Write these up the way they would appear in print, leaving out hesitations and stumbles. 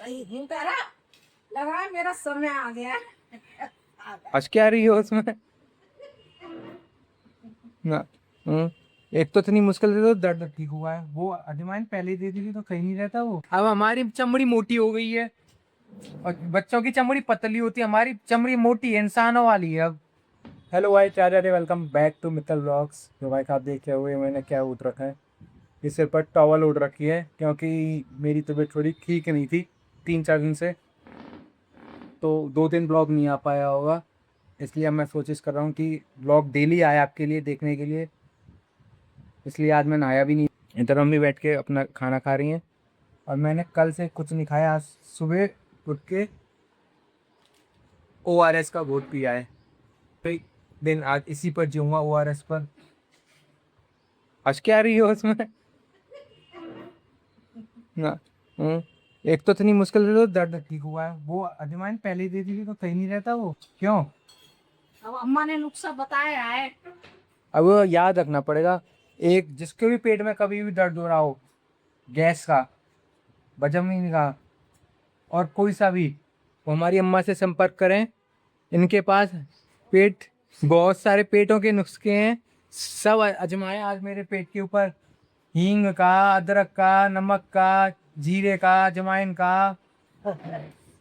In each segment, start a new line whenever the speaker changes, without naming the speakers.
लगा मेरा समय आ गया।
हंस क्या रही हो उसमें ना। एक तो इतनी मुश्किल से तो दर्द ठीक हुआ है, वो अजवाइन पहले ही दे दी थी तो कहीं नहीं रहता वो। अब हमारी चमड़ी मोटी हो गई है और बच्चों की चमड़ी पतली होती है, हमारी चमड़ी मोटी है, इंसानों वाली है अब। हेलो भाई, क्या जा रहे, welcome back to Mittal vlogs. जो भाई आप देखे हुए मैंने क्या उठ रखा है, इस सिर पर टॉवल उड़ रखी है क्योंकि मेरी तबीयत थोड़ी ठीक नहीं थी 3-4 दिन से, तो 2 दिन ब्लॉग नहीं आ पाया होगा। इसलिए अब मैं कोशिश कर रहा हूँ कि ब्लॉग डेली आए आपके लिए देखने के लिए। इसलिए आज मैं नहाया भी नहीं। इधर मम्मी बैठ के अपना खाना खा रही हैं और मैंने कल से कुछ नहीं खाया। आज सुबह उठ के ORS का घोट पिया है, कई दिन आज इसी पर जीऊँगा, ORS पर। हंस क्या रही हो उसमें ना। एक तो इतनी मुश्किल से तो दर्द ठीक हुआ है, वो अजवाइन पहले ही दे दी थी तो कहीं नहीं रहता वो। क्यों?
अब अम्मा ने नुस्खा बताया है।
अब वो याद रखना पड़ेगा। एक जिसके भी पेट में कभी भी दर्द हो रहा हो, गैस का, बजमीन का, और कोई सा भी, वो हमारी अम्मा से संपर्क करें। इनके पास पेट, बहुत सारे पेटों के नुस्खे हैं, सब आजमाए आज मेरे पेट के ऊपर। हींग का, अदरक का, नमक का, जीरे का, अजवाइन का।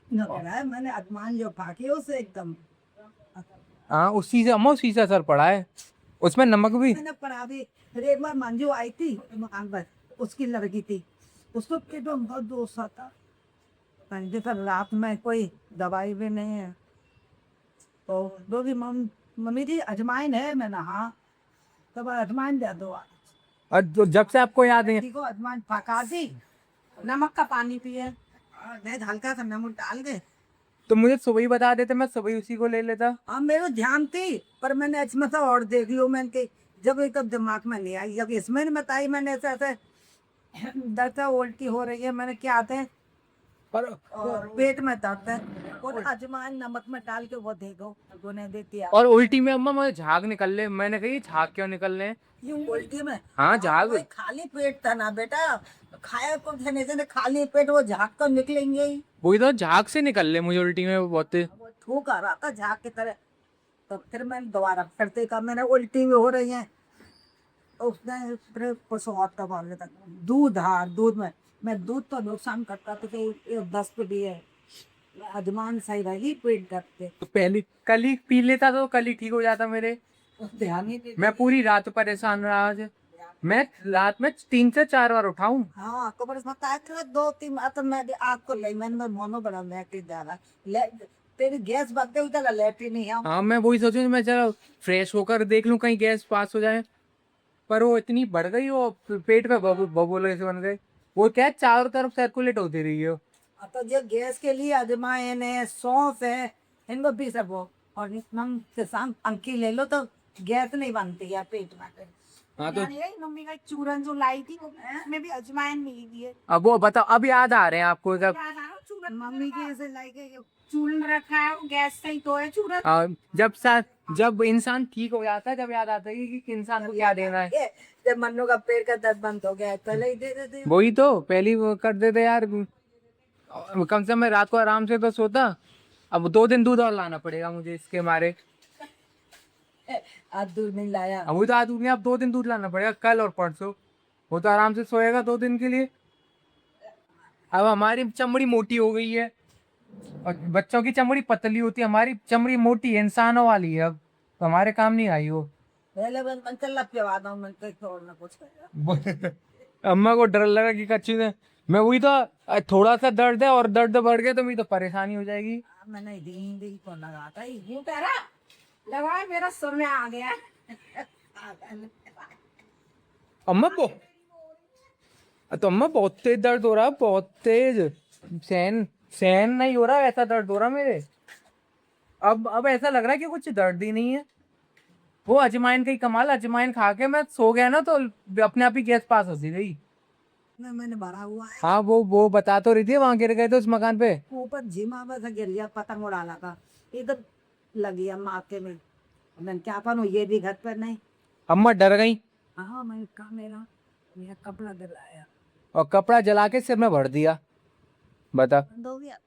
मैंने अजमान जो फाकी उसे एकदम
हाँ, उसी से अम्मा, उसी से असर पड़ा है। उसमें नमक भी।
मैंने पढ़ा भी। फिर एक बार मंजू आई थी मकान पर, उसकी लड़की थी, उसको पेट में बहुत दोष आता। संजय पर रात में कोई दवाई भी नहीं है, तो बोली मम्मी जी अजमाइन है। मैंने हाँ, तब अजमाइन दे दो।
और जब से आपको याद है,
को अजमान पका दी, नमक का पानी पिए, नहीं हल्का सा नमक डाल दे।
तो मुझे सुबह ही बता देते, मैं सुबह ही उसी को ले लेता।
हाँ मेरे ध्यान थी, पर मैंने इसमें तो और देख लियो मैंने कि जब एक तब दिमाग में नहीं आई, जब इसमें नहीं बताई मैंने ऐसे ऐसे दर्द है, उल्टी हो रही है, मैंने क्या आते हैं
पर
और पेट में दर्द है, और अजवाइन नमक में डाल के वो देखो गुने देती है।
और उल्टी में अम्मा मुझे झाग निकल ले। मैंने कही झाग क्यों निकल रहे?
ये उल्टी में?
हाँ, झाग।
वही खाली पेट था ना बेटा, खाया कुछ नहीं से खाली पेट वो झाग तो निकलेंगे ही।
वही तो, झाग से निकल ले मुझे उल्टी में बहुत।
वो थूक आ रहा था झाग की तरह। तो फिर मैंने दोबारा करते का, मैंने उल्टी भी हो रही है, तो उसने फिर पशुआत का बोल तक दूध, हाँ दूध में, मैं दूध तो नुकसान करता था कि 10 पे भी है, अजमान सही रहेगी पेट दर्द पे।
तो पहले कल ही पी लेता तो कल ही ठीक हो जाता मेरे।
ध्यान ही नहीं
मैं पूरी रात परेशान रहा आज। मैं रात में 3 से 4 बार उठाऊं।
हाँ कबर में काय थे 2-3 बार तो मैं आग को ले मैंने मोनो बना लेट जा रहा ले, तेरी गैस बढ़ते हुई तो लेट ही नहीं है।
हाँ, मैं वही सोचूं मैं चलो फ्रेश होकर देख लूं कहीं गैस पास हो जाए, पर वो इतनी बढ़ गई, वो पेट में बबूले से बन गए। वो क्या है, चारों तरफ सर्कुलेट होती रही है।
तो जो गैस के लिए अजवाइन है, सौंफ है, इनको पी सको, और नम के साथ अंकी ले लो तो गैस नहीं बनती है पेट में।
हाँ तो
यही मम्मी का चूरन जो लाई थी उसमें भी अजवाइन मिली थी।
अब वो बताओ, अब याद आ रहे हैं आपको जब
मम्मी की ऐसे लाई के चूरन रखा है, गैस से ही तो है चूरन।
जब इंसान ठीक हो जाता है, जब याद आता है कि इंसान को क्या देना है।
जब मन्नू का पेट का दर्द बंद हो गया पहले ही दे देते।
वही तो, पहले ही वो कर देते यार। कम से कम मैं रात को आराम से तो सोता। अब 2 दिन दूध और लाना पड़ेगा मुझे इसके मारे।
आज दूध नहीं लाया।
अब वो तो आज दूध नहीं, अब 2 दिन दूध लाना पड़ेगा, कल और परसों। वो तो आराम से सोएगा 2 दिन के लिए। अब हमारी चमड़ी मोटी हो गई है और बच्चों की चमड़ी पतली होती है, हमारी चमड़ी मोटी है, इंसानों वाली है अब, तो हमारे काम नहीं आई वो।
पहले मैं चल पिवा दूं, मैं तो छोड़ना कुछ करेगा।
अम्मा को डर लगा कि कच्ची ने, मैं वही तो, थोड़ा सा दर्द है और दर्द बढ़ गया तो मेरी तो परेशानी हो जाएगी।
मैंने दी को लगा था ये तेरा लगा मेरा समय आ गया।
अम्मा तो अम्मा बहुत तेज दर्द हो रहा है, बहुत तेज। सहन सहन नहीं हो रहा, ऐसा दर्द हो रहा मेरे। अब ऐसा लग रहा है कि कुछ दर्द ही नहीं है। वो अजवाइन का ही कमाल, अजवाइन खा के मैं सो गया ना तो अपने आप ही गैस पास होती गई।
मैंने भरा हुआ है।
हाँ, वो बता तो रही थी, वहां गिर गए थे उस मकान पे।
ऊपर झीमा बस गिर गया, पतंग उड़ाना था इधर लगी अम्मा आके में। मैंने क्या पहनू, ये भी घर पर नहीं।
अम्मा डर गई
हाँ मैं कहा मेरा मेरा कपड़ा दिलाया।
और कपड़ा जला के सिर में भर दिया। बता।
बंद हो गया।